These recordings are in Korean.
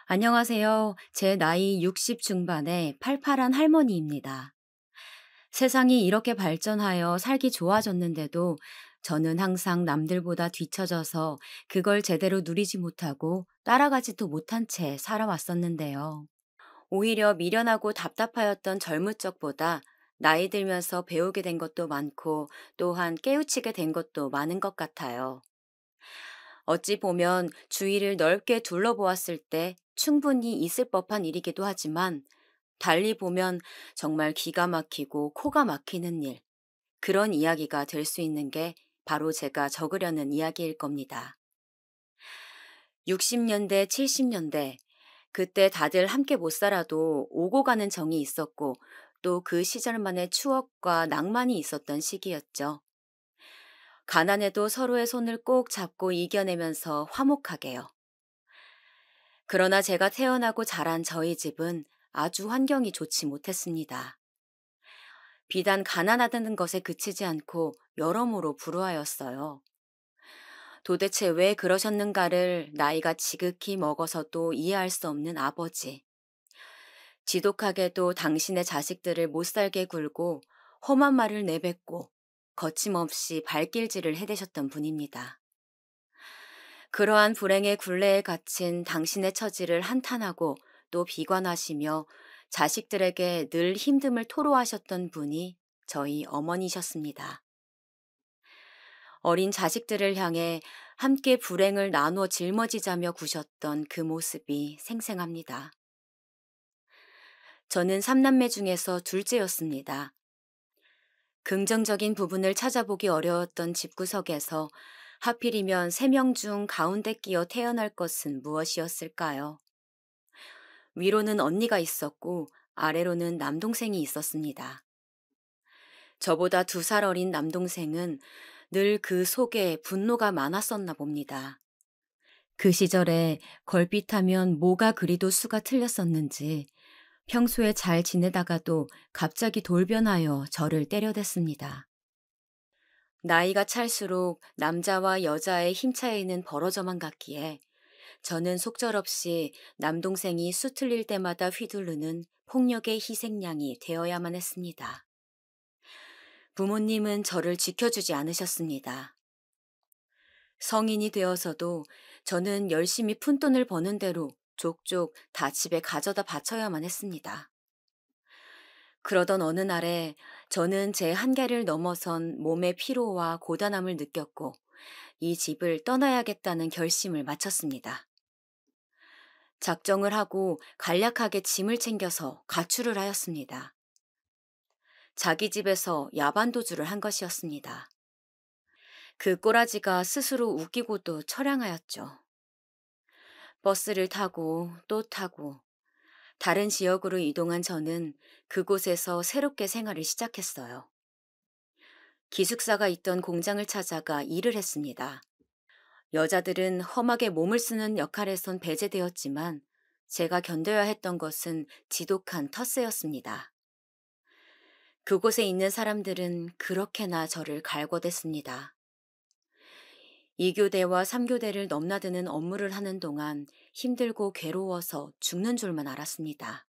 안녕하세요. 제 나이 60 중반의 팔팔한 할머니입니다. 세상이 이렇게 발전하여 살기 좋아졌는데도 저는 항상 남들보다 뒤처져서 그걸 제대로 누리지 못하고 따라가지도 못한 채 살아왔었는데요. 오히려 미련하고 답답하였던 젊은 적보다 나이 들면서 배우게 된 것도 많고 또한 깨우치게 된 것도 많은 것 같아요. 어찌 보면 주위를 넓게 둘러보았을 때 충분히 있을 법한 일이기도 하지만 달리 보면 정말 기가 막히고 코가 막히는 일, 그런 이야기가 될 수 있는 게 바로 제가 적으려는 이야기일 겁니다. 60년대, 70년대, 그때 다들 함께 못 살아도 오고 가는 정이 있었고 또 그 시절만의 추억과 낭만이 있었던 시기였죠. 가난해도 서로의 손을 꼭 잡고 이겨내면서 화목하게요. 그러나 제가 태어나고 자란 저희 집은 아주 환경이 좋지 못했습니다. 비단 가난하다는 것에 그치지 않고 여러모로 불우하였어요. 도대체 왜 그러셨는가를 나이가 지극히 먹어서도 이해할 수 없는 아버지. 지독하게도 당신의 자식들을 못살게 굴고 험한 말을 내뱉고 거침없이 발길질을 해대셨던 분입니다. 그러한 불행의 굴레에 갇힌 당신의 처지를 한탄하고 또 비관하시며 자식들에게 늘 힘듦을 토로하셨던 분이 저희 어머니셨습니다. 어린 자식들을 향해 함께 불행을 나누어 짊어지자며 구셨던 그 모습이 생생합니다. 저는 삼남매 중에서 둘째였습니다. 긍정적인 부분을 찾아보기 어려웠던 집구석에서 하필이면 3명 중 가운데 끼어 태어날 것은 무엇이었을까요? 위로는 언니가 있었고 아래로는 남동생이 있었습니다. 저보다 2살 어린 남동생은 늘 그 속에 분노가 많았었나 봅니다. 그 시절에 걸핏하면 뭐가 그리도 수가 틀렸었는지 평소에 잘 지내다가도 갑자기 돌변하여 저를 때려댔습니다. 나이가 찰수록 남자와 여자의 힘 차이는 벌어져만 갔기에 저는 속절없이 남동생이 수틀릴 때마다 휘두르는 폭력의 희생양이 되어야만 했습니다. 부모님은 저를 지켜주지 않으셨습니다. 성인이 되어서도 저는 열심히 푼돈을 버는 대로 족족 다 집에 가져다 바쳐야만 했습니다. 그러던 어느 날에 저는 제 한계를 넘어선 몸의 피로와 고단함을 느꼈고 이 집을 떠나야겠다는 결심을 마쳤습니다. 작정을 하고 간략하게 짐을 챙겨서 가출을 하였습니다. 자기 집에서 야반도주를 한 것이었습니다. 그 꼬라지가 스스로 웃기고도 처량하였죠. 버스를 타고 또 타고 다른 지역으로 이동한 저는 그곳에서 새롭게 생활을 시작했어요. 기숙사가 있던 공장을 찾아가 일을 했습니다. 여자들은 험하게 몸을 쓰는 역할에선 배제되었지만 제가 견뎌야 했던 것은 지독한 텃세였습니다. 그곳에 있는 사람들은 그렇게나 저를 갈궈댔습니다. 2교대와 3교대를 넘나드는 업무를 하는 동안 힘들고 괴로워서 죽는 줄만 알았습니다.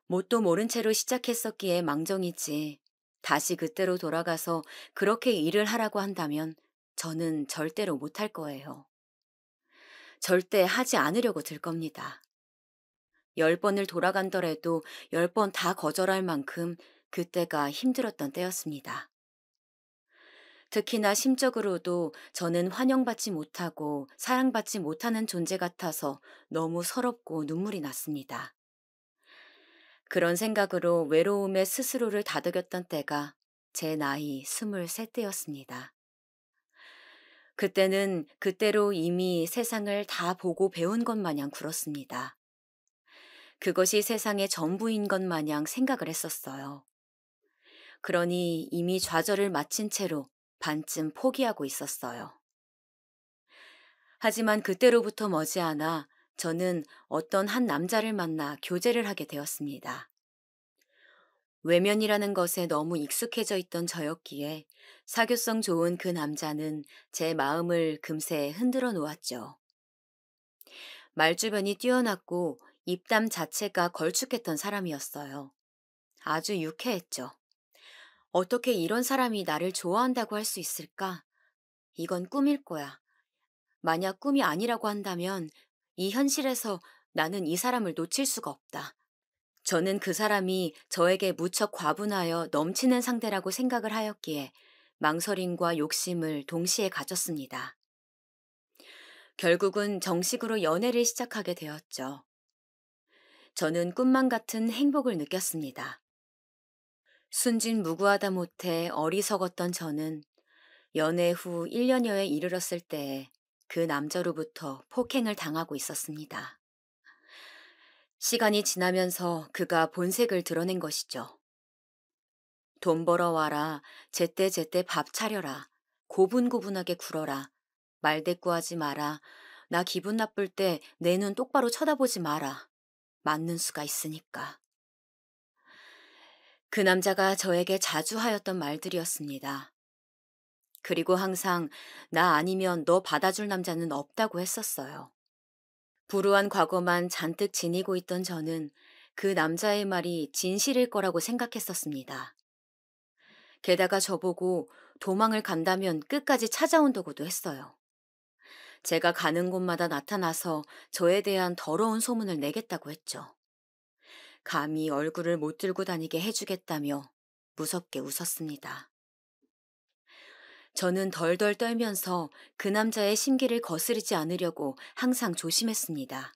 뭣도 모른 채로 시작했었기에 망정이지 다시 그때로 돌아가서 그렇게 일을 하라고 한다면 저는 절대로 못할 거예요. 절대 하지 않으려고 들 겁니다. 10번을 돌아간더라도 10번 다 거절할 만큼 그때가 힘들었던 때였습니다. 특히나 심적으로도 저는 환영받지 못하고 사랑받지 못하는 존재 같아서 너무 서럽고 눈물이 났습니다. 그런 생각으로 외로움에 스스로를 다독였던 때가 제 나이 23 때였습니다. 그때는 그때로 이미 세상을 다 보고 배운 것 마냥 굴었습니다. 그것이 세상의 전부인 것 마냥 생각을 했었어요. 그러니 이미 좌절을 마친 채로 반쯤 포기하고 있었어요. 하지만 그때로부터 머지않아 저는 어떤 한 남자를 만나 교제를 하게 되었습니다. 외면이라는 것에 너무 익숙해져 있던 저였기에 사교성 좋은 그 남자는 제 마음을 금세 흔들어 놓았죠. 말주변이 뛰어났고 입담 자체가 걸쭉했던 사람이었어요. 아주 유쾌했죠. 어떻게 이런 사람이 나를 좋아한다고 할 수 있을까? 이건 꿈일 거야. 만약 꿈이 아니라고 한다면 이 현실에서 나는 이 사람을 놓칠 수가 없다. 저는 그 사람이 저에게 무척 과분하여 넘치는 상대라고 생각을 하였기에 망설임과 욕심을 동시에 가졌습니다. 결국은 정식으로 연애를 시작하게 되었죠. 저는 꿈만 같은 행복을 느꼈습니다. 순진무구하다 못해 어리석었던 저는 연애 후 1년여에 이르렀을 때에 그 남자로부터 폭행을 당하고 있었습니다. 시간이 지나면서 그가 본색을 드러낸 것이죠. 돈 벌어와라, 제때제때 밥 차려라, 고분고분하게 굴어라, 말대꾸하지 마라, 나 기분 나쁠 때 내 눈 똑바로 쳐다보지 마라, 맞는 수가 있으니까. 그 남자가 저에게 자주 하였던 말들이었습니다. 그리고 항상 나 아니면 너 받아줄 남자는 없다고 했었어요. 불우한 과거만 잔뜩 지니고 있던 저는 그 남자의 말이 진실일 거라고 생각했었습니다. 게다가 저보고 도망을 간다면 끝까지 찾아온다고도 했어요. 제가 가는 곳마다 나타나서 저에 대한 더러운 소문을 내겠다고 했죠. 감히 얼굴을 못 들고 다니게 해주겠다며 무섭게 웃었습니다. 저는 덜덜 떨면서 그 남자의 심기를 거스르지 않으려고 항상 조심했습니다.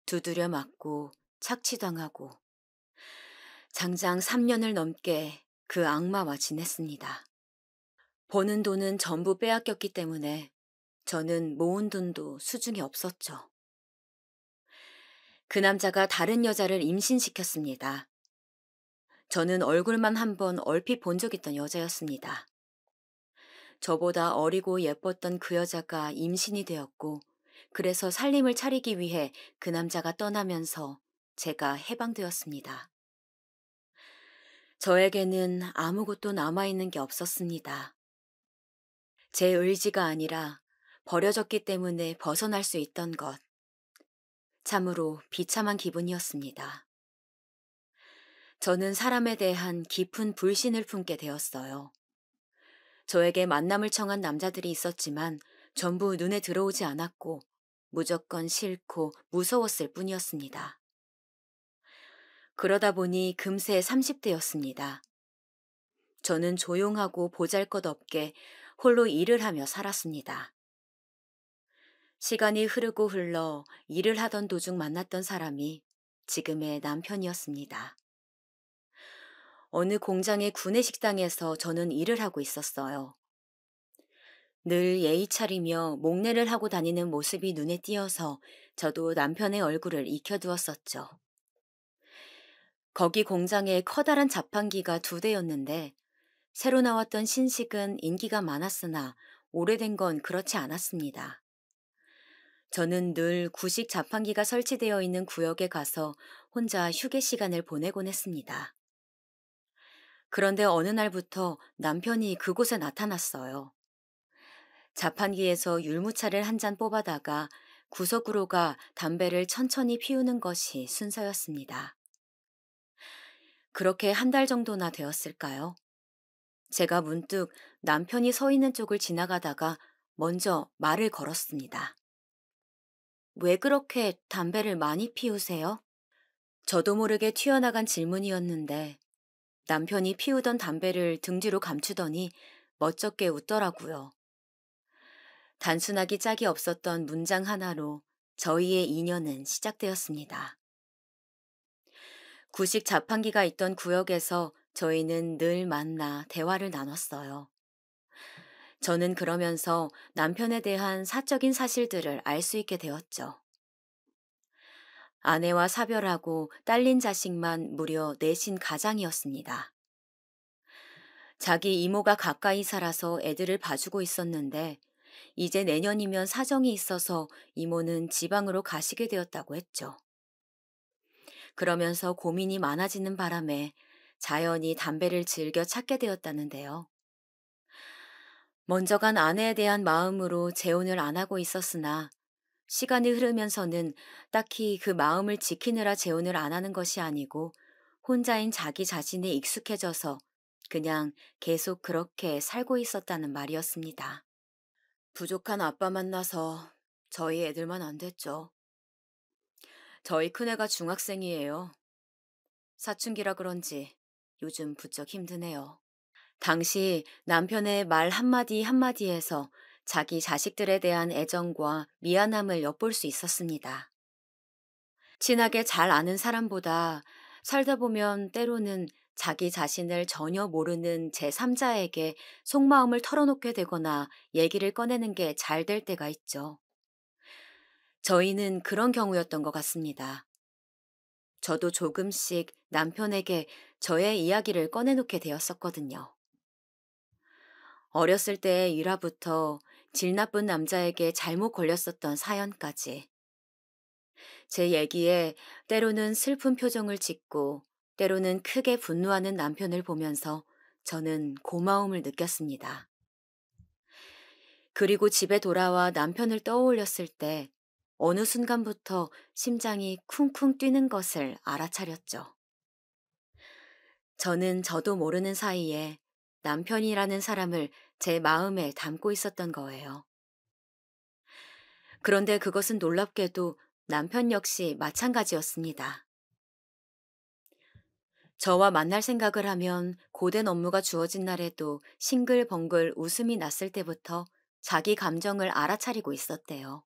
두드려 맞고 착취당하고 장장 3년을 넘게 그 악마와 지냈습니다. 버는 돈은 전부 빼앗겼기 때문에 저는 모은 돈도 수중에 없었죠. 그 남자가 다른 여자를 임신시켰습니다. 저는 얼굴만 한 번 얼핏 본 적 있던 여자였습니다. 저보다 어리고 예뻤던 그 여자가 임신이 되었고, 그래서 살림을 차리기 위해 그 남자가 떠나면서 제가 해방되었습니다. 저에게는 아무것도 남아있는 게 없었습니다. 제 의지가 아니라 버려졌기 때문에 벗어날 수 있던 것. 참으로 비참한 기분이었습니다. 저는 사람에 대한 깊은 불신을 품게 되었어요. 저에게 만남을 청한 남자들이 있었지만 전부 눈에 들어오지 않았고 무조건 싫고 무서웠을 뿐이었습니다. 그러다 보니 금세 30대였습니다. 저는 조용하고 보잘것없게 홀로 일을 하며 살았습니다. 시간이 흐르고 흘러 일을 하던 도중 만났던 사람이 지금의 남편이었습니다. 어느 공장의 구내식당에서 저는 일을 하고 있었어요. 늘 예의 차리며 목례를 하고 다니는 모습이 눈에 띄어서 저도 남편의 얼굴을 익혀두었었죠. 거기 공장에 커다란 자판기가 2대였는데 새로 나왔던 신식은 인기가 많았으나 오래된 건 그렇지 않았습니다. 저는 늘 구식 자판기가 설치되어 있는 구역에 가서 혼자 휴게 시간을 보내곤 했습니다. 그런데 어느 날부터 남편이 그곳에 나타났어요. 자판기에서 율무차를 한 잔 뽑아다가 구석으로 가 담배를 천천히 피우는 것이 순서였습니다. 그렇게 1달 정도나 되었을까요? 제가 문득 남편이 서 있는 쪽을 지나가다가 먼저 말을 걸었습니다. 왜 그렇게 담배를 많이 피우세요? 저도 모르게 튀어나간 질문이었는데 남편이 피우던 담배를 등 뒤로 감추더니 멋쩍게 웃더라고요. 단순하기 짝이 없었던 문장 하나로 저희의 인연은 시작되었습니다. 구식 자판기가 있던 구역에서 저희는 늘 만나 대화를 나눴어요. 저는 그러면서 남편에 대한 사적인 사실들을 알 수 있게 되었죠. 아내와 사별하고 딸린 자식만 무려 넷인 가장이었습니다. 자기 이모가 가까이 살아서 애들을 봐주고 있었는데 이제 내년이면 사정이 있어서 이모는 지방으로 가시게 되었다고 했죠. 그러면서 고민이 많아지는 바람에 자연히 담배를 즐겨 찾게 되었다는데요. 먼저 간 아내에 대한 마음으로 재혼을 안 하고 있었으나 시간이 흐르면서는 딱히 그 마음을 지키느라 재혼을 안 하는 것이 아니고 혼자인 자기 자신에 익숙해져서 그냥 계속 그렇게 살고 있었다는 말이었습니다. 부족한 아빠 만나서 저희 애들만 안 됐죠. 저희 큰애가 중학생이에요. 사춘기라 그런지 요즘 부쩍 힘드네요. 당시 남편의 말 한마디 한마디에서 자기 자식들에 대한 애정과 미안함을 엿볼 수 있었습니다. 친하게 잘 아는 사람보다 살다 보면 때로는 자기 자신을 전혀 모르는 제3자에게 속마음을 털어놓게 되거나 얘기를 꺼내는 게 잘 될 때가 있죠. 저희는 그런 경우였던 것 같습니다. 저도 조금씩 남편에게 저의 이야기를 꺼내놓게 되었었거든요. 어렸을 때의 일화부터 질 나쁜 남자에게 잘못 걸렸었던 사연까지 제 얘기에 때로는 슬픈 표정을 짓고 때로는 크게 분노하는 남편을 보면서 저는 고마움을 느꼈습니다. 그리고 집에 돌아와 남편을 떠올렸을 때 어느 순간부터 심장이 쿵쿵 뛰는 것을 알아차렸죠. 저는 저도 모르는 사이에 남편이라는 사람을 제 마음에 담고 있었던 거예요. 그런데 그것은 놀랍게도 남편 역시 마찬가지였습니다. 저와 만날 생각을 하면 고된 업무가 주어진 날에도 싱글벙글 웃음이 났을 때부터 자기 감정을 알아차리고 있었대요.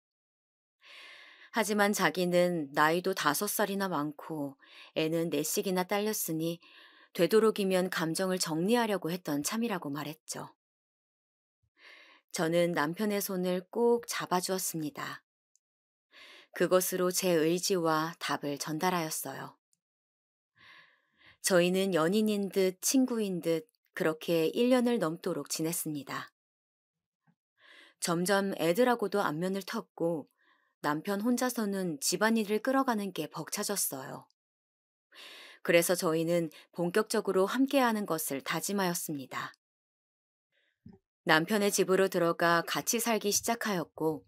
하지만 자기는 나이도 5살이나 많고 애는 넷씩이나 딸렸으니 되도록이면 감정을 정리하려고 했던 참이라고 말했죠. 저는 남편의 손을 꼭 잡아주었습니다. 그것으로 제 의지와 답을 전달하였어요. 저희는 연인인 듯 친구인 듯 그렇게 1년을 넘도록 지냈습니다. 점점 애들하고도 안면을 텄고 남편 혼자서는 집안일을 끌어가는 게 벅차졌어요. 그래서 저희는 본격적으로 함께하는 것을 다짐하였습니다. 남편의 집으로 들어가 같이 살기 시작하였고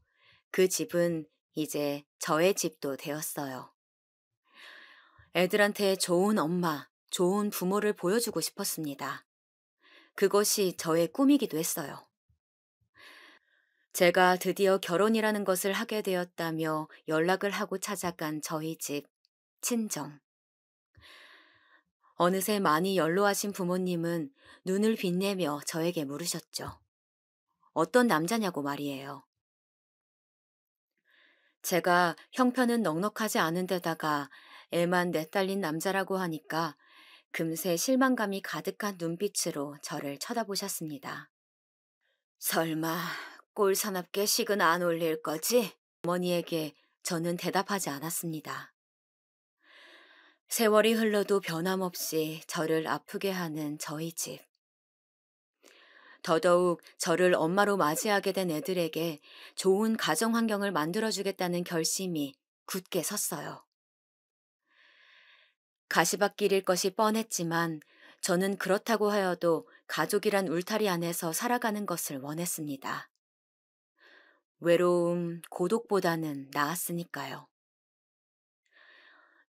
그 집은 이제 저의 집도 되었어요. 애들한테 좋은 엄마, 좋은 부모를 보여주고 싶었습니다. 그것이 저의 꿈이기도 했어요. 제가 드디어 결혼이라는 것을 하게 되었다며 연락을 하고 찾아간 저희 집, 친정. 어느새 많이 연로하신 부모님은 눈을 빛내며 저에게 물으셨죠. 어떤 남자냐고 말이에요. 제가 형편은 넉넉하지 않은 데다가 애만 내딸린 남자라고 하니까 금세 실망감이 가득한 눈빛으로 저를 쳐다보셨습니다. 설마 꼴사납게 식은 안 올릴 거지? 어머니에게 저는 대답하지 않았습니다. 세월이 흘러도 변함없이 저를 아프게 하는 저희 집. 더더욱 저를 엄마로 맞이하게 된 애들에게 좋은 가정 환경을 만들어주겠다는 결심이 굳게 섰어요. 가시밭길일 것이 뻔했지만 저는 그렇다고 하여도 가족이란 울타리 안에서 살아가는 것을 원했습니다. 외로움, 고독보다는 나았으니까요.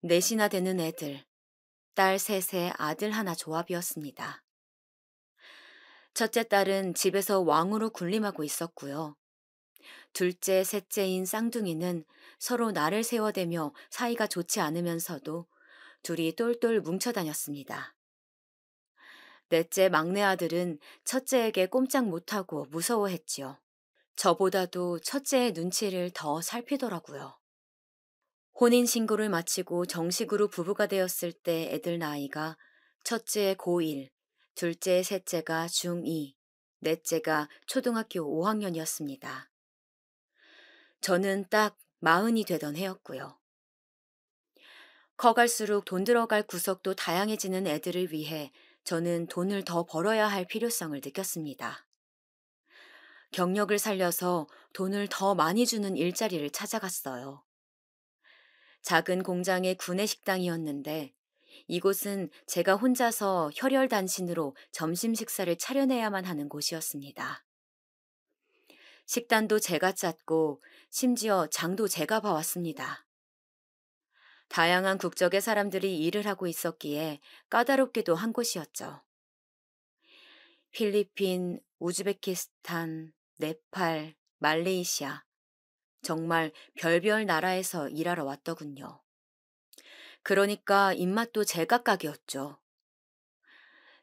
넷이나 되는 애들, 딸 셋에 아들 하나 조합이었습니다. 첫째 딸은 집에서 왕으로 군림하고 있었고요. 둘째, 셋째인 쌍둥이는 서로 나를 세워대며 사이가 좋지 않으면서도 둘이 똘똘 뭉쳐 다녔습니다. 넷째 막내 아들은 첫째에게 꼼짝 못하고 무서워했지요. 저보다도 첫째의 눈치를 더 살피더라고요. 혼인신고를 마치고 정식으로 부부가 되었을 때 애들 나이가 첫째 고1, 둘째 셋째가 중2, 넷째가 초등학교 5학년이었습니다. 저는 딱 40이 되던 해였고요. 커갈수록 돈 들어갈 구석도 다양해지는 애들을 위해 저는 돈을 더 벌어야 할 필요성을 느꼈습니다. 경력을 살려서 돈을 더 많이 주는 일자리를 찾아갔어요. 작은 공장의 구내식당이었는데 이곳은 제가 혼자서 혈혈단신으로 점심 식사를 차려내야만 하는 곳이었습니다. 식단도 제가 짰고 심지어 장도 제가 봐왔습니다. 다양한 국적의 사람들이 일을 하고 있었기에 까다롭기도 한 곳이었죠. 필리핀, 우즈베키스탄, 네팔, 말레이시아. 정말 별별 나라에서 일하러 왔더군요. 그러니까 입맛도 제각각이었죠.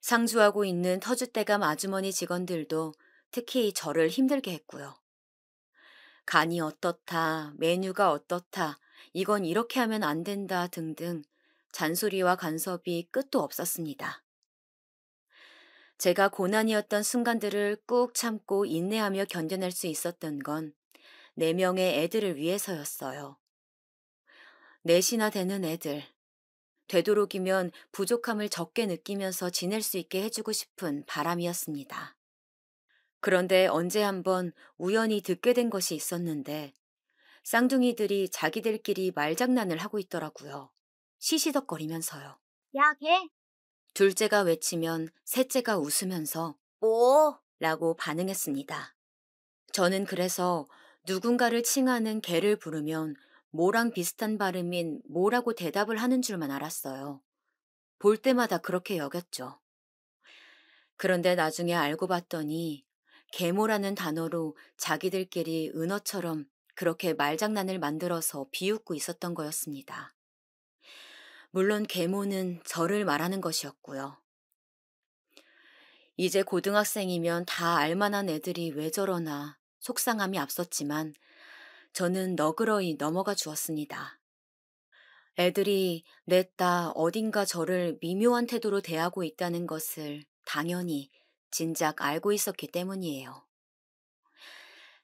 상주하고 있는 터줏대감 아주머니 직원들도 특히 저를 힘들게 했고요. 간이 어떻다, 메뉴가 어떻다, 이건 이렇게 하면 안 된다 등등 잔소리와 간섭이 끝도 없었습니다. 제가 고난이었던 순간들을 꾹 참고 인내하며 견뎌낼 수 있었던 건 4명의 애들을 위해서였어요. 넷이나 되는 애들. 되도록이면 부족함을 적게 느끼면서 지낼 수 있게 해주고 싶은 바람이었습니다. 그런데 언제 한번 우연히 듣게 된 것이 있었는데 쌍둥이들이 자기들끼리 말장난을 하고 있더라고요. 시시덕거리면서요. 야, 걔, 둘째가 외치면 셋째가 웃으면서 뭐? 라고 반응했습니다. 저는 그래서 누군가를 칭하는 개를 부르면 뭐랑 비슷한 발음인 뭐라고 대답을 하는 줄만 알았어요. 볼 때마다 그렇게 여겼죠. 그런데 나중에 알고 봤더니 계모라는 단어로 자기들끼리 은어처럼 그렇게 말장난을 만들어서 비웃고 있었던 거였습니다. 물론 계모는 저를 말하는 것이었고요. 이제 고등학생이면 다 알만한 애들이 왜 저러나 속상함이 앞섰지만 저는 너그러이 넘어가 주었습니다. 애들이 냈다 어딘가 저를 미묘한 태도로 대하고 있다는 것을 당연히 진작 알고 있었기 때문이에요.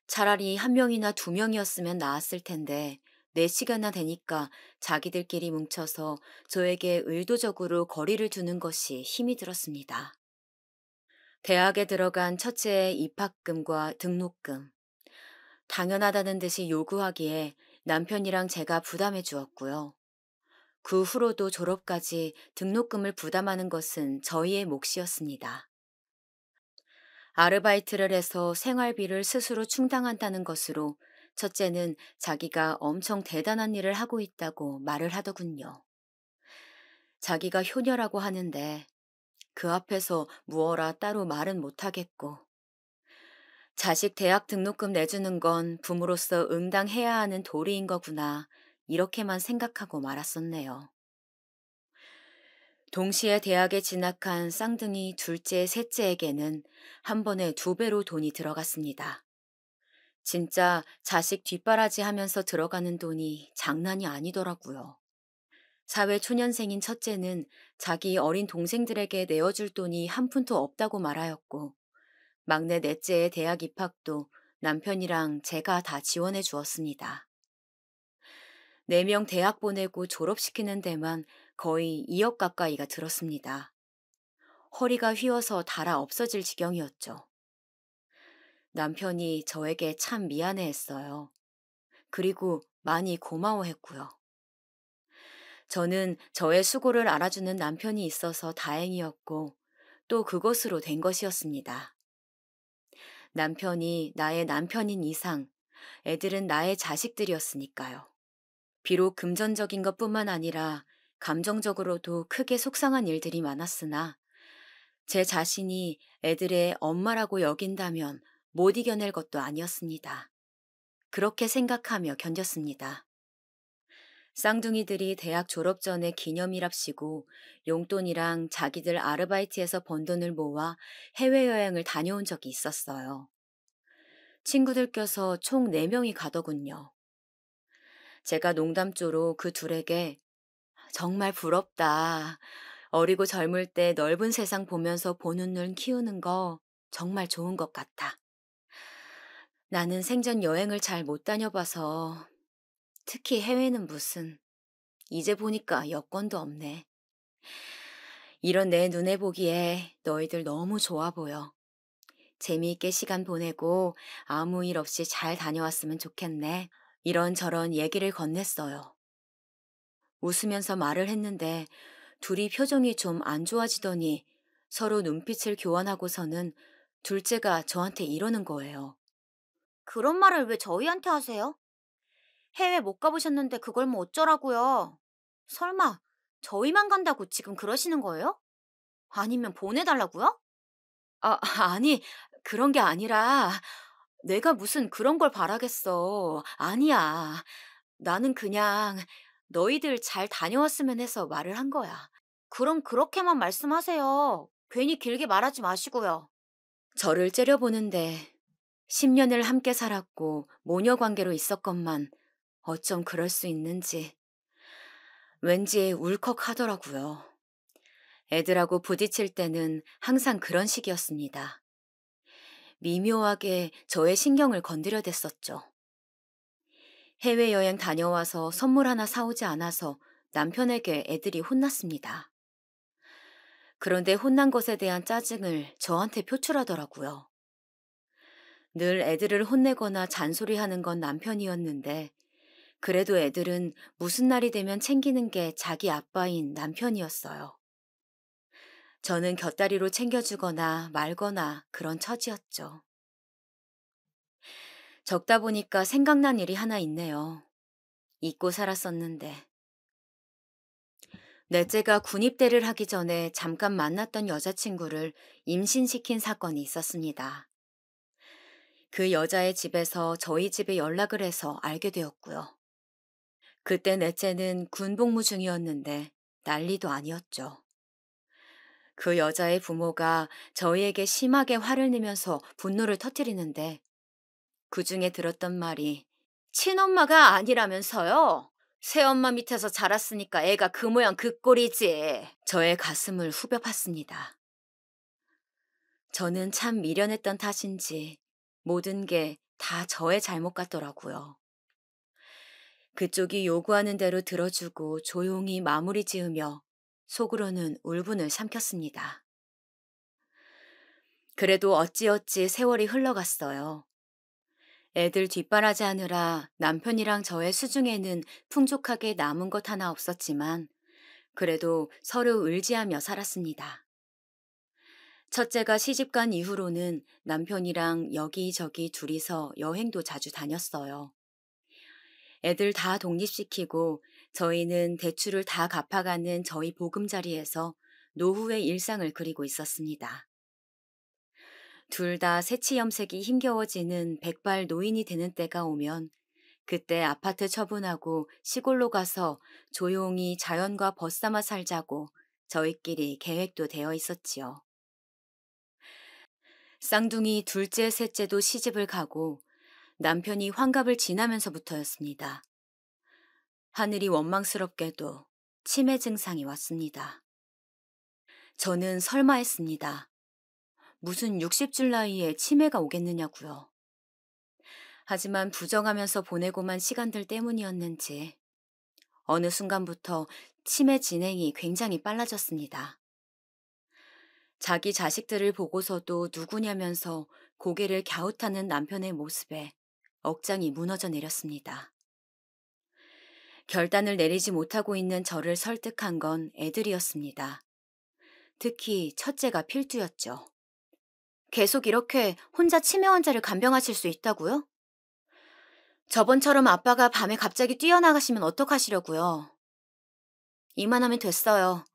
차라리 한 명이나 두 명이었으면 나았을 텐데 4시간이나 되니까 자기들끼리 뭉쳐서 저에게 의도적으로 거리를 두는 것이 힘이 들었습니다. 대학에 들어간 첫째의 입학금과 등록금. 당연하다는 듯이 요구하기에 남편이랑 제가 부담해 주었고요. 그 후로도 졸업까지 등록금을 부담하는 것은 저희의 몫이었습니다. 아르바이트를 해서 생활비를 스스로 충당한다는 것으로 첫째는 자기가 엄청 대단한 일을 하고 있다고 말을 하더군요. 자기가 효녀라고 하는데 그 앞에서 무어라 따로 말은 못하겠고 자식 대학 등록금 내주는 건 부모로서 응당해야 하는 도리인 거구나 이렇게만 생각하고 말았었네요. 동시에 대학에 진학한 쌍둥이 둘째, 셋째에게는 한 번에 2배로 돈이 들어갔습니다. 진짜 자식 뒷바라지 하면서 들어가는 돈이 장난이 아니더라고요. 사회 초년생인 첫째는 자기 어린 동생들에게 내어줄 돈이 한 푼도 없다고 말하였고, 막내 넷째의 대학 입학도 남편이랑 제가 다 지원해 주었습니다. 4명 대학 보내고 졸업시키는 데만 거의 2억 가까이가 들었습니다. 허리가 휘어서 달아 없어질 지경이었죠. 남편이 저에게 참 미안해 했어요. 그리고 많이 고마워했고요. 저는 저의 수고를 알아주는 남편이 있어서 다행이었고 또 그것으로 된 것이었습니다. 남편이 나의 남편인 이상 애들은 나의 자식들이었으니까요. 비록 금전적인 것뿐만 아니라 감정적으로도 크게 속상한 일들이 많았으나 제 자신이 애들의 엄마라고 여긴다면 못 이겨낼 것도 아니었습니다. 그렇게 생각하며 견뎠습니다. 쌍둥이들이 대학 졸업 전에 기념일합시고 용돈이랑 자기들 아르바이트에서 번 돈을 모아 해외여행을 다녀온 적이 있었어요. 친구들 껴서 총 4명이 가더군요. 제가 농담조로 그 둘에게 정말 부럽다. 어리고 젊을 때 넓은 세상 보면서 보는 눈 키우는 거 정말 좋은 것 같아. 나는 생전 여행을 잘 못 다녀봐서 특히 해외는 무슨 이제 보니까 여권도 없네. 이런 내 눈에 보기에 너희들 너무 좋아 보여. 재미있게 시간 보내고 아무 일 없이 잘 다녀왔으면 좋겠네. 이런저런 얘기를 건넸어요. 웃으면서 말을 했는데 둘이 표정이 좀 안 좋아지더니 서로 눈빛을 교환하고서는 둘째가 저한테 이러는 거예요. 그런 말을 왜 저희한테 하세요? 해외 못 가보셨는데 그걸 뭐 어쩌라고요? 설마 저희만 간다고 지금 그러시는 거예요? 아니면 보내달라고요? 아니, 그런 게 아니라 내가 무슨 그런 걸 바라겠어. 아니야. 나는 그냥 너희들 잘 다녀왔으면 해서 말을 한 거야. 그럼 그렇게만 말씀하세요. 괜히 길게 말하지 마시고요. 저를 째려보는데 10년을 함께 살았고 모녀 관계로 있었건만 어쩜 그럴 수 있는지 왠지 울컥하더라고요. 애들하고 부딪힐 때는 항상 그런 식이었습니다. 미묘하게 저의 신경을 건드려댔었죠. 해외여행 다녀와서 선물 하나 사오지 않아서 남편에게 애들이 혼났습니다. 그런데 혼난 것에 대한 짜증을 저한테 표출하더라고요. 늘 애들을 혼내거나 잔소리하는 건 남편이었는데, 그래도 애들은 무슨 날이 되면 챙기는 게 자기 아빠인 남편이었어요. 저는 곁다리로 챙겨주거나 말거나 그런 처지였죠. 적다 보니까 생각난 일이 하나 있네요. 잊고 살았었는데. 넷째가 군입대를 하기 전에 잠깐 만났던 여자친구를 임신시킨 사건이 있었습니다. 그 여자의 집에서 저희 집에 연락을 해서 알게 되었고요. 그때 넷째는 군복무 중이었는데 난리도 아니었죠. 그 여자의 부모가 저희에게 심하게 화를 내면서 분노를 터뜨리는데 그 중에 들었던 말이 친엄마가 아니라면서요? 새엄마 밑에서 자랐으니까 애가 그 모양 그 꼴이지. 저의 가슴을 후벼 팠습니다. 저는 참 미련했던 탓인지 모든 게 다 저의 잘못 같더라고요. 그쪽이 요구하는 대로 들어주고 조용히 마무리 지으며 속으로는 울분을 삼켰습니다. 그래도 어찌어찌 세월이 흘러갔어요. 애들 뒷바라지하느라 남편이랑 저의 수중에는 풍족하게 남은 것 하나 없었지만 그래도 서로 의지하며 살았습니다. 첫째가 시집간 이후로는 남편이랑 여기저기 둘이서 여행도 자주 다녔어요. 애들 다 독립시키고 저희는 대출을 다 갚아가는 저희 보금자리에서 노후의 일상을 그리고 있었습니다. 둘 다 새치 염색이 힘겨워지는 백발 노인이 되는 때가 오면 그때 아파트 처분하고 시골로 가서 조용히 자연과 벗삼아 살자고 저희끼리 계획도 되어 있었지요. 쌍둥이 둘째, 셋째도 시집을 가고 남편이 환갑을 지나면서부터였습니다. 하늘이 원망스럽게도 치매 증상이 왔습니다. 저는 설마 했습니다. 무슨 60줄 나이에 치매가 오겠느냐고요. 하지만 부정하면서 보내고만 시간들 때문이었는지 어느 순간부터 치매 진행이 굉장히 빨라졌습니다. 자기 자식들을 보고서도 누구냐면서 고개를 갸웃하는 남편의 모습에 억장이 무너져 내렸습니다. 결단을 내리지 못하고 있는 저를 설득한 건 애들이었습니다. 특히 첫째가 필두였죠. 계속 이렇게 혼자 치매 환자를 간병하실 수 있다고요? 저번처럼 아빠가 밤에 갑자기 뛰어나가시면 어떡하시려고요? 이만하면 됐어요.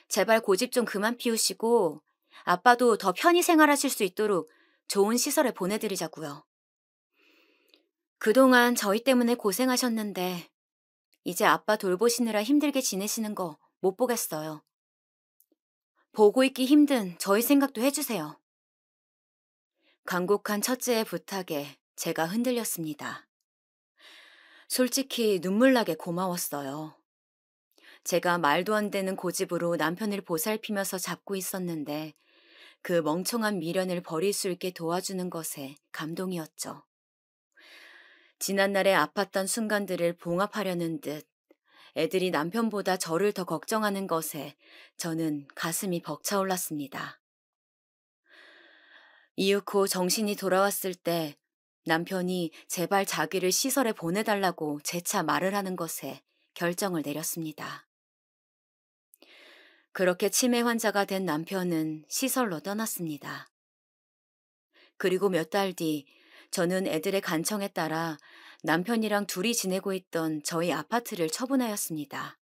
제발 고집 좀 그만 피우시고 아빠도 더 편히 생활하실 수 있도록 좋은 시설에 보내드리자고요. 그동안 저희 때문에 고생하셨는데 이제 아빠 돌보시느라 힘들게 지내시는 거 못 보겠어요. 보고 있기 힘든 저희 생각도 해주세요. 간곡한 첫째의 부탁에 제가 흔들렸습니다. 솔직히 눈물나게 고마웠어요. 제가 말도 안 되는 고집으로 남편을 보살피면서 잡고 있었는데 그 멍청한 미련을 버릴 수 있게 도와주는 것에 감동이었죠. 지난날에 아팠던 순간들을 봉합하려는 듯 애들이 남편보다 저를 더 걱정하는 것에 저는 가슴이 벅차올랐습니다. 이윽고 정신이 돌아왔을 때 남편이 제발 자기를 시설에 보내달라고 재차 말을 하는 것에 결정을 내렸습니다. 그렇게 치매 환자가 된 남편은 시설로 떠났습니다. 그리고 몇 달 뒤 저는 애들의 간청에 따라 남편이랑 둘이 지내고 있던 저희 아파트를 처분하였습니다.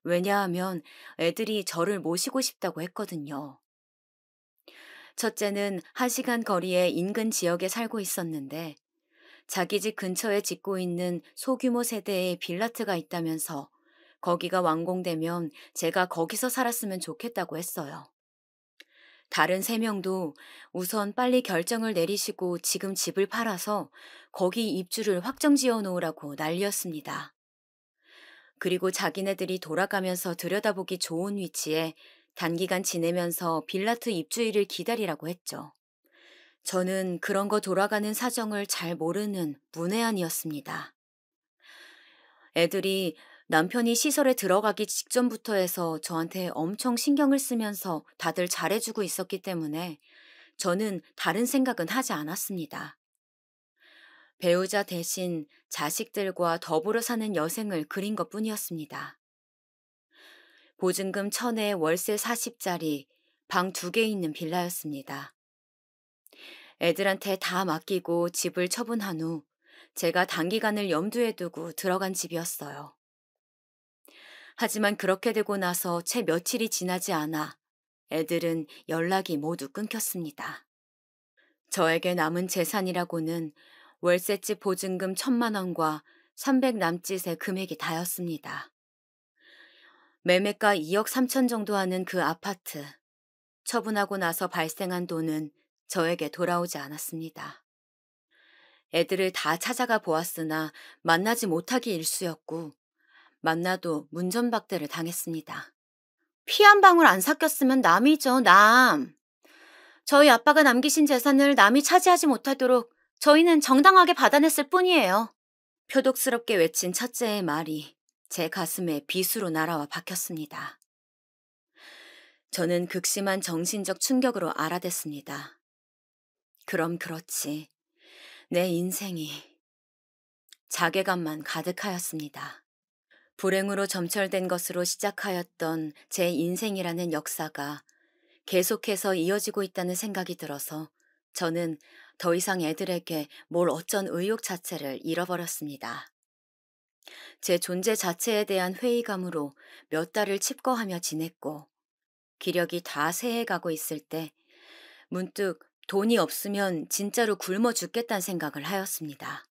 왜냐하면 애들이 저를 모시고 싶다고 했거든요. 첫째는 1시간 거리의 인근 지역에 살고 있었는데 자기 집 근처에 짓고 있는 소규모 세대의 빌라트가 있다면서 거기가 완공되면 제가 거기서 살았으면 좋겠다고 했어요. 다른 3명도 우선 빨리 결정을 내리시고 지금 집을 팔아서 거기 입주를 확정 지어 놓으라고 난리였습니다. 그리고 자기네들이 돌아가면서 들여다보기 좋은 위치에 단기간 지내면서 빌라트 입주일을 기다리라고 했죠. 저는 그런 거 돌아가는 사정을 잘 모르는 문외한이었습니다. 애들이 남편이 시설에 들어가기 직전부터 해서 저한테 엄청 신경을 쓰면서 다들 잘해주고 있었기 때문에 저는 다른 생각은 하지 않았습니다. 배우자 대신 자식들과 더불어 사는 여생을 그린 것 뿐이었습니다. 보증금 1,000에 월세 40짜리 방 2개 있는 빌라였습니다. 애들한테 다 맡기고 집을 처분한 후 제가 단기간을 염두에 두고 들어간 집이었어요. 하지만 그렇게 되고 나서 채 며칠이 지나지 않아 애들은 연락이 모두 끊겼습니다. 저에게 남은 재산이라고는 월세집 보증금 1,000만 원과 300 남짓의 금액이 다였습니다. 매매가 2억 3천 정도 하는 그 아파트. 처분하고 나서 발생한 돈은 저에게 돌아오지 않았습니다. 애들을 다 찾아가 보았으나 만나지 못하기 일쑤였고 만나도 문전박대를 당했습니다. 피 한 방울 안 삭혔으면 남이죠, 남. 저희 아빠가 남기신 재산을 남이 차지하지 못하도록 저희는 정당하게 받아냈을 뿐이에요. 표독스럽게 외친 첫째의 말이 제 가슴에 비수로 날아와 박혔습니다. 저는 극심한 정신적 충격으로 알아댔습니다. 그럼 그렇지. 내 인생이 자괴감만 가득하였습니다. 불행으로 점철된 것으로 시작하였던 제 인생이라는 역사가 계속해서 이어지고 있다는 생각이 들어서 저는 더 이상 애들에게 뭘 어쩐 의욕 자체를 잃어버렸습니다. 제 존재 자체에 대한 회의감으로 몇 달을 칩거하며 지냈고 기력이 다 쇠해가고 있을 때 문득 돈이 없으면 진짜로 굶어 죽겠다는 생각을 하였습니다.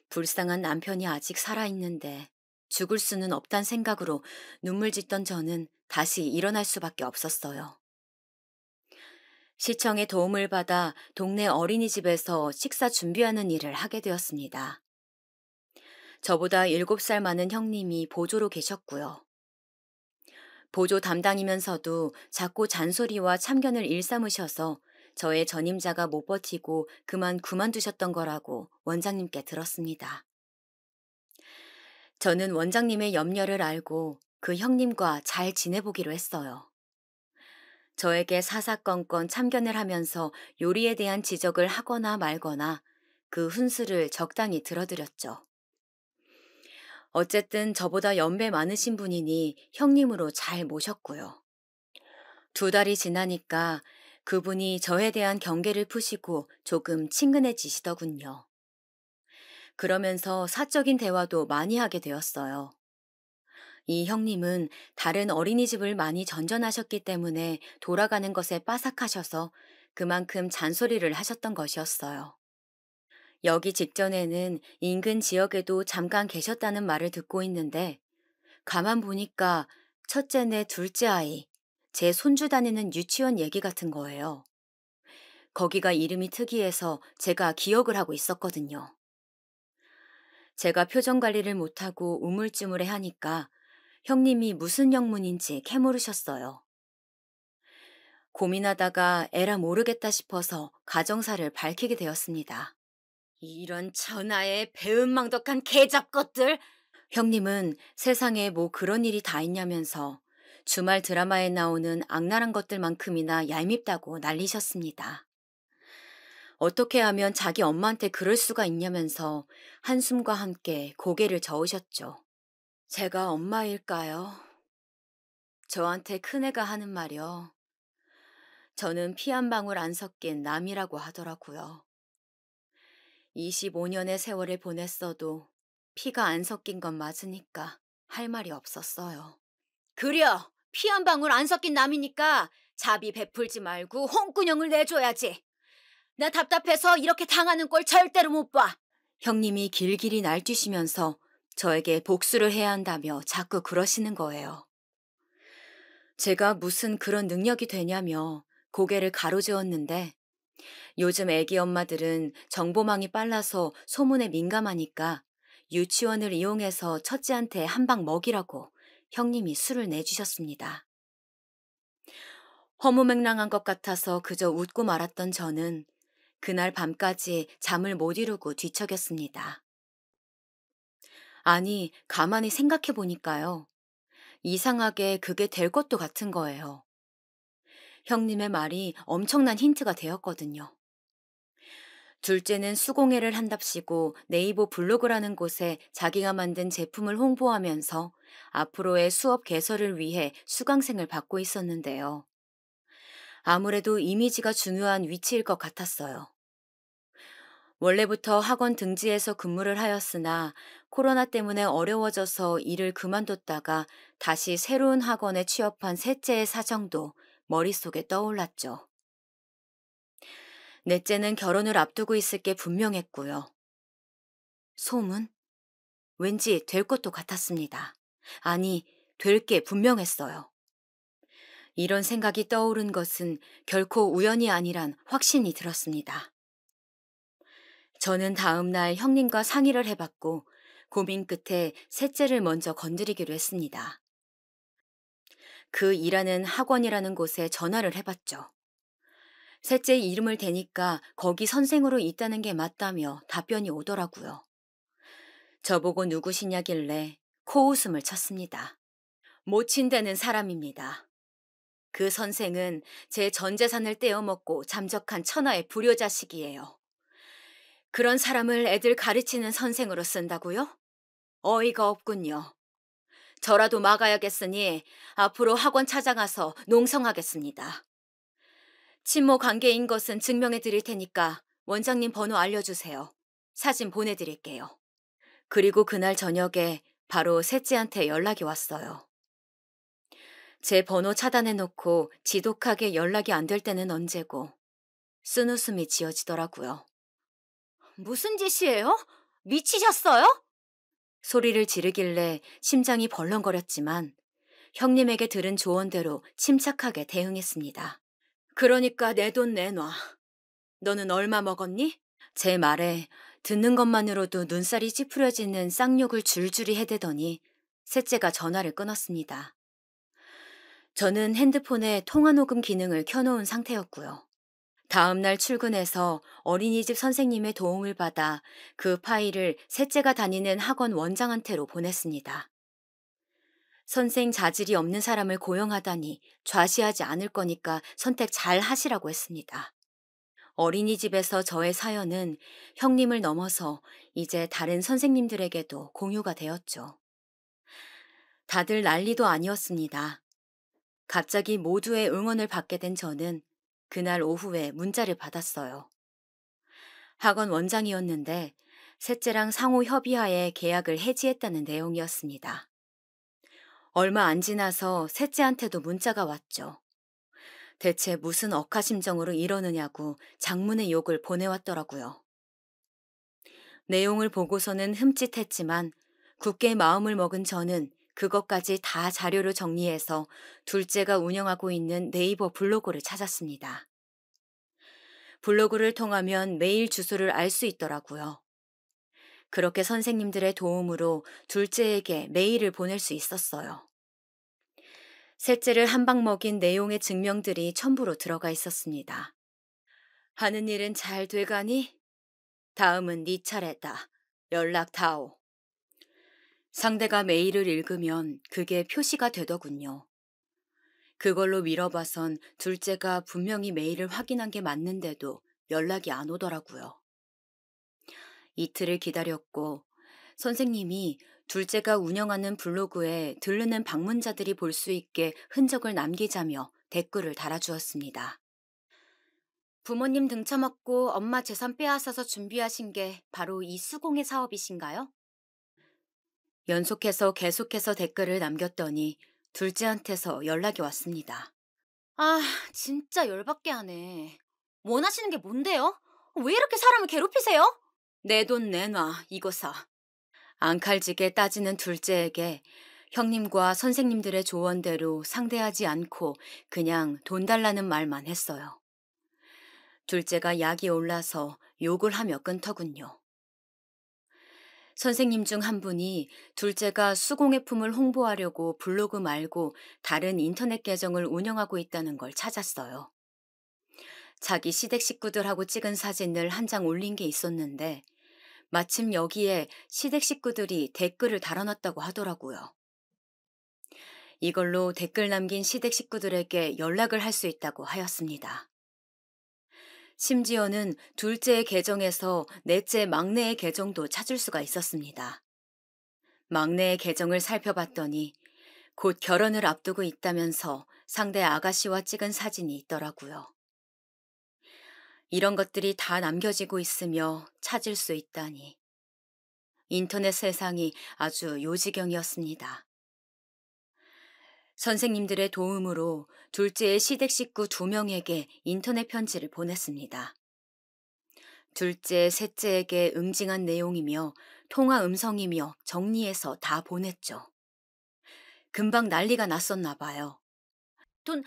불쌍한 남편이 아직 살아있는데 죽을 수는 없단 생각으로 눈물 짓던 저는 다시 일어날 수밖에 없었어요. 시청의 도움을 받아 동네 어린이집에서 식사 준비하는 일을 하게 되었습니다. 저보다 7살 많은 형님이 보조로 계셨고요. 보조 담당이면서도 자꾸 잔소리와 참견을 일삼으셔서 저의 전임자가 못 버티고 그만두셨던 거라고 원장님께 들었습니다. 저는 원장님의 염려를 알고 그 형님과 잘 지내보기로 했어요. 저에게 사사건건 참견을 하면서 요리에 대한 지적을 하거나 말거나 그 훈수를 적당히 들어드렸죠. 어쨌든 저보다 연배 많으신 분이니 형님으로 잘 모셨고요. 2달이 지나니까 그분이 저에 대한 경계를 푸시고 조금 친근해지시더군요. 그러면서 사적인 대화도 많이 하게 되었어요. 이 형님은 다른 어린이집을 많이 전전하셨기 때문에 돌아가는 것에 빠삭하셔서 그만큼 잔소리를 하셨던 것이었어요. 여기 직전에는 인근 지역에도 잠깐 계셨다는 말을 듣고 있는데 가만 보니까 첫째네 둘째 아이, 제 손주 다니는 유치원 얘기 같은 거예요. 거기가 이름이 특이해서 제가 기억을 하고 있었거든요. 제가 표정 관리를 못하고 우물쭈물해 하니까 형님이 무슨 영문인지 캐물으셨어요. 고민하다가 에라 모르겠다 싶어서 가정사를 밝히게 되었습니다. 이런 천하의 배은망덕한 개잡것들! 형님은 세상에 뭐 그런 일이 다 있냐면서 주말 드라마에 나오는 악랄한 것들만큼이나 얄밉다고 난리셨습니다. 어떻게 하면 자기 엄마한테 그럴 수가 있냐면서 한숨과 함께 고개를 저으셨죠. 제가 엄마일까요? 저한테 큰애가 하는 말이요. 저는 피 한 방울 안 섞인 남이라고 하더라고요. 25년의 세월을 보냈어도 피가 안 섞인 건 맞으니까 할 말이 없었어요. 그려, 피 한 방울 안 섞인 남이니까 자비 베풀지 말고 홍군형을 내줘야지. 나 답답해서 이렇게 당하는 꼴 절대로 못 봐. 형님이 길길이 날뛰시면서 저에게 복수를 해야 한다며 자꾸 그러시는 거예요. 제가 무슨 그런 능력이 되냐며 고개를 가로저었는데 요즘 애기 엄마들은 정보망이 빨라서 소문에 민감하니까 유치원을 이용해서 첫째한테 한 방 먹이라고 형님이 술을 내주셨습니다. 허무맹랑한 것 같아서 그저 웃고 말았던 저는 그날 밤까지 잠을 못 이루고 뒤척였습니다. 아니, 가만히 생각해 보니까요. 이상하게 그게 될 것도 같은 거예요. 형님의 말이 엄청난 힌트가 되었거든요. 둘째는 수공예를 한답시고 네이버 블로그라는 곳에 자기가 만든 제품을 홍보하면서 앞으로의 수업 개설을 위해 수강생을 받고 있었는데요. 아무래도 이미지가 중요한 위치일 것 같았어요. 원래부터 학원 등지에서 근무를 하였으나 코로나 때문에 어려워져서 일을 그만뒀다가 다시 새로운 학원에 취업한 셋째의 사정도 머릿속에 떠올랐죠. 넷째는 결혼을 앞두고 있을 게 분명했고요. 소문? 왠지 될 것도 같았습니다. 아니, 될 게 분명했어요. 이런 생각이 떠오른 것은 결코 우연이 아니란 확신이 들었습니다. 저는 다음 날 형님과 상의를 해봤고 고민 끝에 셋째를 먼저 건드리기로 했습니다. 그 일하는 학원이라는 곳에 전화를 해봤죠. 셋째 이름을 대니까 거기 선생으로 있다는 게 맞다며 답변이 오더라고요. 저보고 누구시냐길래 코웃음을 쳤습니다. 모친되는 사람입니다. 그 선생은 제 전 재산을 떼어먹고 잠적한 천하의 불효자식이에요. 그런 사람을 애들 가르치는 선생으로 쓴다고요? 어이가 없군요. 저라도 막아야겠으니 앞으로 학원 찾아가서 농성하겠습니다. 친모 관계인 것은 증명해 드릴 테니까 원장님 번호 알려주세요. 사진 보내드릴게요. 그리고 그날 저녁에 바로 셋째한테 연락이 왔어요. 제 번호 차단해놓고 지독하게 연락이 안 될 때는 언제고 쓴웃음이 지어지더라고요. 무슨 짓이에요? 미치셨어요? 소리를 지르길래 심장이 벌렁거렸지만 형님에게 들은 조언대로 침착하게 대응했습니다. 그러니까 내 돈 내놔. 너는 얼마 먹었니? 제 말에 듣는 것만으로도 눈살이 찌푸려지는 쌍욕을 줄줄이 해대더니 셋째가 전화를 끊었습니다. 저는 핸드폰에 통화녹음 기능을 켜놓은 상태였고요. 다음 날 출근해서 어린이집 선생님의 도움을 받아 그 파일을 셋째가 다니는 학원 원장한테로 보냈습니다. 선생 자질이 없는 사람을 고용하다니 좌시하지 않을 거니까 선택 잘 하시라고 했습니다. 어린이집에서 저의 사연은 형님을 넘어서 이제 다른 선생님들에게도 공유가 되었죠. 다들 난리도 아니었습니다. 갑자기 모두의 응원을 받게 된 저는 그날 오후에 문자를 받았어요. 학원 원장이었는데 셋째랑 상호 협의하에 계약을 해지했다는 내용이었습니다. 얼마 안 지나서 셋째한테도 문자가 왔죠. 대체 무슨 억하심정으로 이러느냐고 장문의 욕을 보내왔더라고요. 내용을 보고서는 흠칫했지만 굳게 마음을 먹은 저는 그것까지 다 자료로 정리해서 둘째가 운영하고 있는 네이버 블로그를 찾았습니다. 블로그를 통하면 메일 주소를 알 수 있더라고요. 그렇게 선생님들의 도움으로 둘째에게 메일을 보낼 수 있었어요. 셋째를 한 방 먹인 내용의 증명들이 첨부로 들어가 있었습니다. 하는 일은 잘 돼가니? 다음은 네 차례다. 연락 다오. 상대가 메일을 읽으면 그게 표시가 되더군요. 그걸로 밀어봐선 둘째가 분명히 메일을 확인한 게 맞는데도 연락이 안 오더라고요. 이틀을 기다렸고 선생님이 둘째가 운영하는 블로그에 들르는 방문자들이 볼 수 있게 흔적을 남기자며 댓글을 달아주었습니다. 부모님 등쳐먹고 엄마 재산 빼앗아서 준비하신 게 바로 이 수공예 사업이신가요? 연속해서 계속해서 댓글을 남겼더니 둘째한테서 연락이 왔습니다. 아, 진짜 열받게 하네. 원하시는 게 뭔데요? 왜 이렇게 사람을 괴롭히세요? 내 돈 내놔, 이거 사. 앙칼지게 따지는 둘째에게 형님과 선생님들의 조언대로 상대하지 않고 그냥 돈 달라는 말만 했어요. 둘째가 약이 올라서 욕을 하며 끊더군요. 선생님 중 한 분이 둘째가 수공예품을 홍보하려고 블로그 말고 다른 인터넷 계정을 운영하고 있다는 걸 찾았어요. 자기 시댁 식구들하고 찍은 사진을 한 장 올린 게 있었는데 마침 여기에 시댁 식구들이 댓글을 달아놨다고 하더라고요. 이걸로 댓글 남긴 시댁 식구들에게 연락을 할 수 있다고 하였습니다. 심지어는 둘째의 계정에서 넷째 막내의 계정도 찾을 수가 있었습니다. 막내의 계정을 살펴봤더니 곧 결혼을 앞두고 있다면서 상대 아가씨와 찍은 사진이 있더라고요. 이런 것들이 다 남겨지고 있으며 찾을 수 있다니. 인터넷 세상이 아주 요지경이었습니다. 선생님들의 도움으로 둘째의 시댁 식구 2명에게 인터넷 편지를 보냈습니다. 둘째, 셋째에게 응징한 내용이며 통화 음성이며 정리해서 다 보냈죠. 금방 난리가 났었나 봐요. 돈,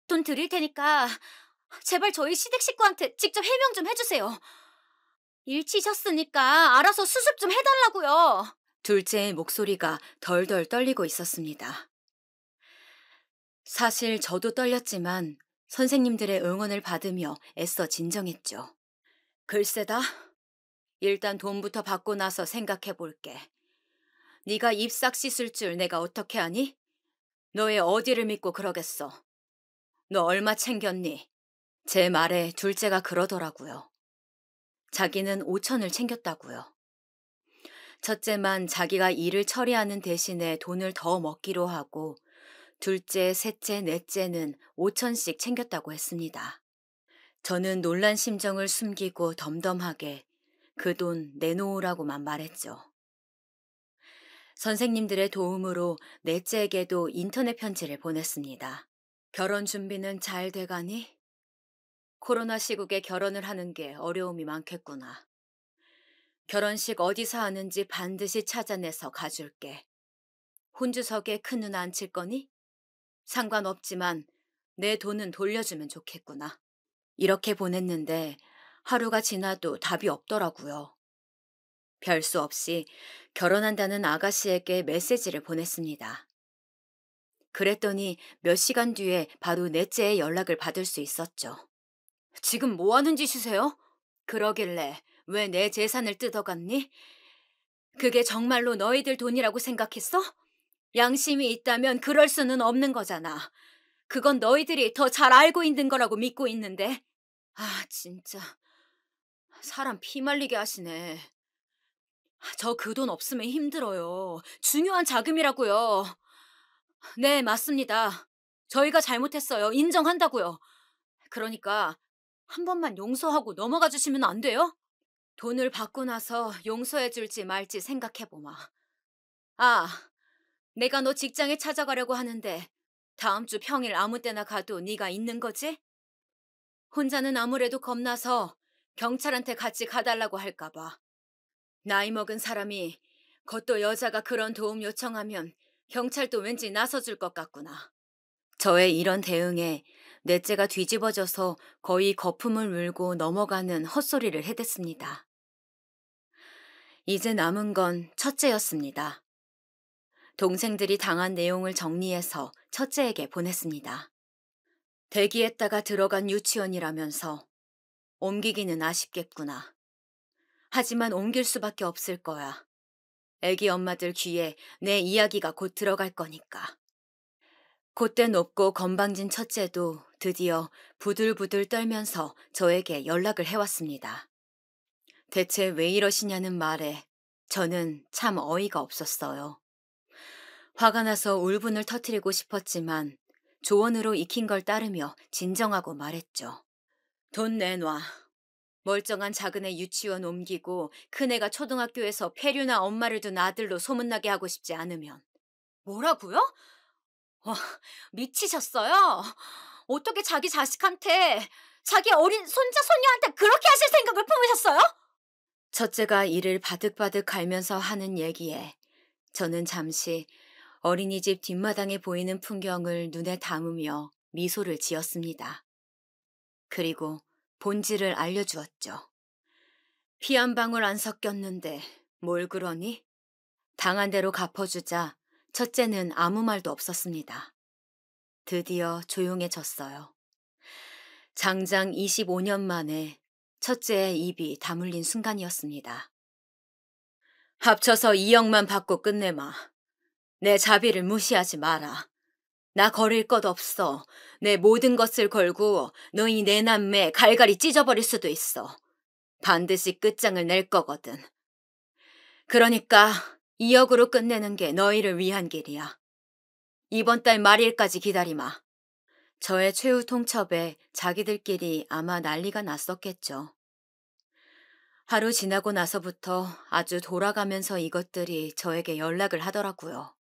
돈 드릴 테니까 제발 저희 시댁 식구한테 직접 해명 좀 해주세요. 일치셨으니까 알아서 수습 좀 해달라고요. 둘째의 목소리가 덜덜 떨리고 있었습니다. 사실 저도 떨렸지만 선생님들의 응원을 받으며 애써 진정했죠. 글쎄다. 일단 돈부터 받고 나서 생각해 볼게. 네가 입 싹 씻을 줄 내가 어떻게 아니? 너의 어디를 믿고 그러겠어. 너 얼마 챙겼니? 제 말에 둘째가 그러더라고요. 자기는 5천을 챙겼다고요. 첫째만 자기가 일을 처리하는 대신에 돈을 더 먹기로 하고 둘째, 셋째, 넷째는 5천씩 챙겼다고 했습니다. 저는 놀란 심정을 숨기고 덤덤하게 그 돈 내놓으라고만 말했죠. 선생님들의 도움으로 넷째에게도 인터넷 편지를 보냈습니다. 결혼 준비는 잘 돼가니? 코로나 시국에 결혼을 하는 게 어려움이 많겠구나. 결혼식 어디서 하는지 반드시 찾아내서 가줄게. 혼주석에 큰 누나 앉힐 거니? 상관없지만 내 돈은 돌려주면 좋겠구나. 이렇게 보냈는데 하루가 지나도 답이 없더라고요. 별 수 없이 결혼한다는 아가씨에게 메시지를 보냈습니다. 그랬더니 몇 시간 뒤에 바로 넷째의 연락을 받을 수 있었죠. 지금 뭐 하는 짓이세요? 그러길래 왜 내 재산을 뜯어갔니? 그게 정말로 너희들 돈이라고 생각했어? 양심이 있다면 그럴 수는 없는 거잖아. 그건 너희들이 더 잘 알고 있는 거라고 믿고 있는데. 아, 진짜. 사람 피 말리게 하시네. 저 그 돈 없으면 힘들어요. 중요한 자금이라고요. 네, 맞습니다. 저희가 잘못했어요. 인정한다고요. 그러니까 한 번만 용서하고 넘어가 주시면 안 돼요? 돈을 받고 나서 용서해 줄지 말지 생각해보마. 아, 내가 너 직장에 찾아가려고 하는데 다음 주 평일 아무 때나 가도 네가 있는 거지? 혼자는 아무래도 겁나서 경찰한테 같이 가달라고 할까 봐. 나이 먹은 사람이 그것도 여자가 그런 도움 요청하면 경찰도 왠지 나서줄 것 같구나. 저의 이런 대응에 넷째가 뒤집어져서 거의 거품을 물고 넘어가는 헛소리를 해댔습니다. 이제 남은 건 첫째였습니다. 동생들이 당한 내용을 정리해서 첫째에게 보냈습니다. 대기했다가 들어간 유치원이라면서 옮기기는 아쉽겠구나. 하지만 옮길 수밖에 없을 거야. 애기 엄마들 귀에 내 이야기가 곧 들어갈 거니까. 콧대 높고 건방진 첫째도 드디어 부들부들 떨면서 저에게 연락을 해왔습니다. 대체 왜 이러시냐는 말에 저는 참 어이가 없었어요. 화가 나서 울분을 터뜨리고 싶었지만 조언으로 익힌 걸 따르며 진정하고 말했죠. 돈 내놔. 멀쩡한 작은애 유치원 옮기고 큰애가 초등학교에서 폐류나 엄마를 둔 아들로 소문나게 하고 싶지 않으면. 뭐라고요? 와, 미치셨어요? 어떻게 자기 자식한테, 자기 어린 손자, 손녀한테 그렇게 하실 생각을 품으셨어요? 첫째가 이를 바득바득 갈면서 하는 얘기에 저는 잠시 어린이집 뒷마당에 보이는 풍경을 눈에 담으며 미소를 지었습니다. 그리고 본질을 알려주었죠. 피 한 방울 안 섞였는데 뭘 그러니? 당한 대로 갚아주자 첫째는 아무 말도 없었습니다. 드디어 조용해졌어요. 장장 25년 만에 첫째의 입이 다물린 순간이었습니다. 합쳐서 2억만 받고 끝내마. 내 자비를 무시하지 마라. 나 거릴 것 없어. 내 모든 것을 걸고 너희 내 남매 갈갈이 찢어버릴 수도 있어. 반드시 끝장을 낼 거거든. 그러니까 2억으로 끝내는 게 너희를 위한 길이야. 이번 달 말일까지 기다리마. 저의 최후 통첩에 자기들끼리 아마 난리가 났었겠죠. 하루 지나고 나서부터 아주 돌아가면서 이것들이 저에게 연락을 하더라고요.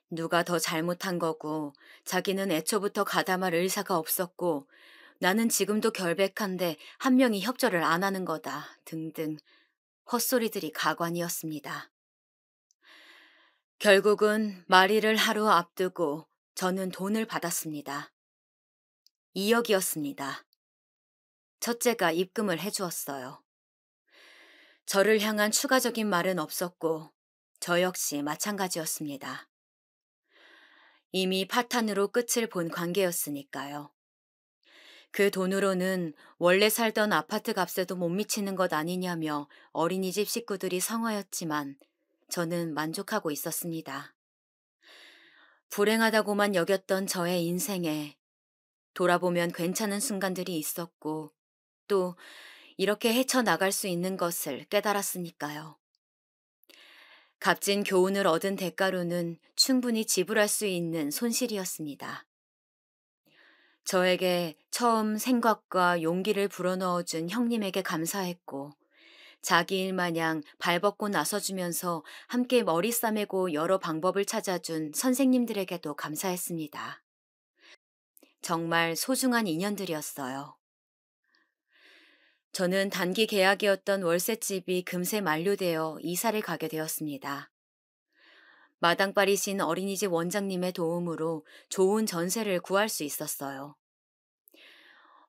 누가 더 잘못한 거고 자기는 애초부터 가담할 의사가 없었고 나는 지금도 결백한데 한 명이 협조를 안 하는 거다 등등 헛소리들이 가관이었습니다. 결국은 말일을 하루 앞두고 저는 돈을 받았습니다. 2억이었습니다. 첫째가 입금을 해주었어요. 저를 향한 추가적인 말은 없었고 저 역시 마찬가지였습니다. 이미 파탄으로 끝을 본 관계였으니까요. 그 돈으로는 원래 살던 아파트 값에도 못 미치는 것 아니냐며 어린이집 식구들이 성화였지만 저는 만족하고 있었습니다. 불행하다고만 여겼던 저의 인생에 돌아보면 괜찮은 순간들이 있었고 또 이렇게 헤쳐나갈 수 있는 것을 깨달았으니까요. 값진 교훈을 얻은 대가로는 충분히 지불할 수 있는 손실이었습니다. 저에게 처음 생각과 용기를 불어넣어준 형님에게 감사했고 자기 일 마냥 발벗고 나서주면서 함께 머리 싸매고 여러 방법을 찾아준 선생님들에게도 감사했습니다. 정말 소중한 인연들이었어요. 저는 단기 계약이었던 월세집이 금세 만료되어 이사를 가게 되었습니다. 마당발이신 어린이집 원장님의 도움으로 좋은 전세를 구할 수 있었어요.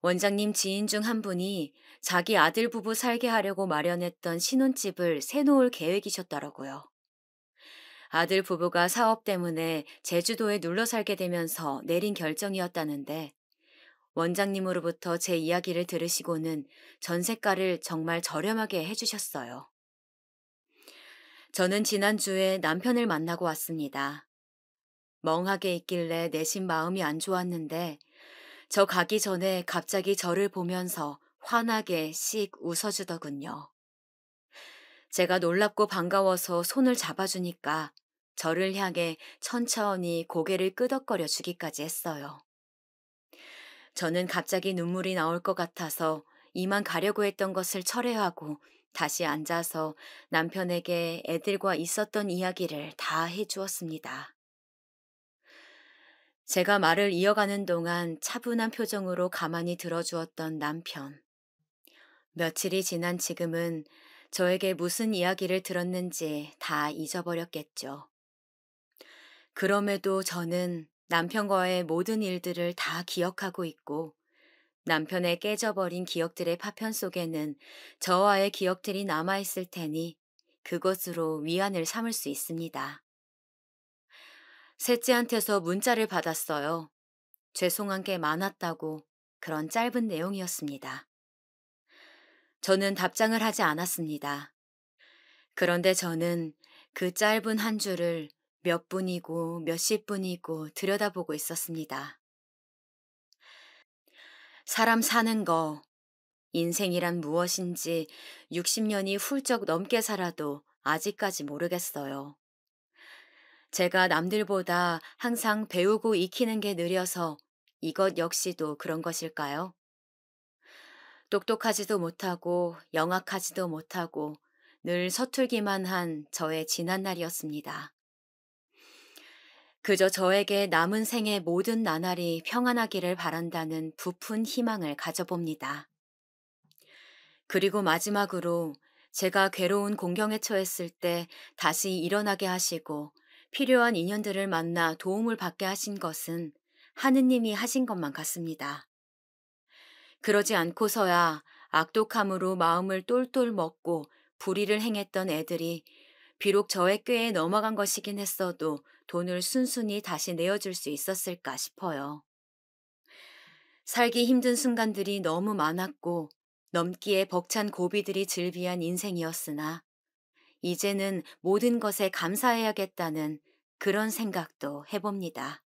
원장님 지인 중 한 분이 자기 아들 부부 살게 하려고 마련했던 신혼집을 새놓을 계획이셨더라고요. 아들 부부가 사업 때문에 제주도에 눌러 살게 되면서 내린 결정이었다는데 원장님으로부터 제 이야기를 들으시고는 전세가를 정말 저렴하게 해주셨어요. 저는 지난주에 남편을 만나고 왔습니다. 멍하게 있길래 내심 마음이 안 좋았는데 저 가기 전에 갑자기 저를 보면서 환하게 씩 웃어주더군요. 제가 놀랍고 반가워서 손을 잡아주니까 저를 향해 천천히 고개를 끄덕거려 주기까지 했어요. 저는 갑자기 눈물이 나올 것 같아서 이만 가려고 했던 것을 철회하고 다시 앉아서 남편에게 애들과 있었던 이야기를 다 해주었습니다. 제가 말을 이어가는 동안 차분한 표정으로 가만히 들어주었던 남편. 며칠이 지난 지금은 저에게 무슨 이야기를 들었는지 다 잊어버렸겠죠. 그럼에도 저는 남편과의 모든 일들을 다 기억하고 있고 남편의 깨져버린 기억들의 파편 속에는 저와의 기억들이 남아있을 테니 그것으로 위안을 삼을 수 있습니다. 셋째한테서 문자를 받았어요. 죄송한 게 많았다고 그런 짧은 내용이었습니다. 저는 답장을 하지 않았습니다. 그런데 저는 그 짧은 한 줄을 몇 분이고 몇십 분이고 들여다보고 있었습니다. 사람 사는 거, 인생이란 무엇인지 60년이 훌쩍 넘게 살아도 아직까지 모르겠어요. 제가 남들보다 항상 배우고 익히는 게 느려서 이것 역시도 그런 것일까요? 똑똑하지도 못하고 영악하지도 못하고 늘 서툴기만 한 저의 지난 날이었습니다. 그저 저에게 남은 생의 모든 나날이 평안하기를 바란다는 부푼 희망을 가져봅니다. 그리고 마지막으로 제가 괴로운 공경에 처했을 때 다시 일어나게 하시고 필요한 인연들을 만나 도움을 받게 하신 것은 하느님이 하신 것만 같습니다. 그러지 않고서야 악독함으로 마음을 똘똘 먹고 불의를 행했던 애들이 비록 저의 꾀에 넘어간 것이긴 했어도 돈을 순순히 다시 내어줄 수 있었을까 싶어요. 살기 힘든 순간들이 너무 많았고 넘기에 벅찬 고비들이 즐비한 인생이었으나 이제는 모든 것에 감사해야겠다는 그런 생각도 해봅니다.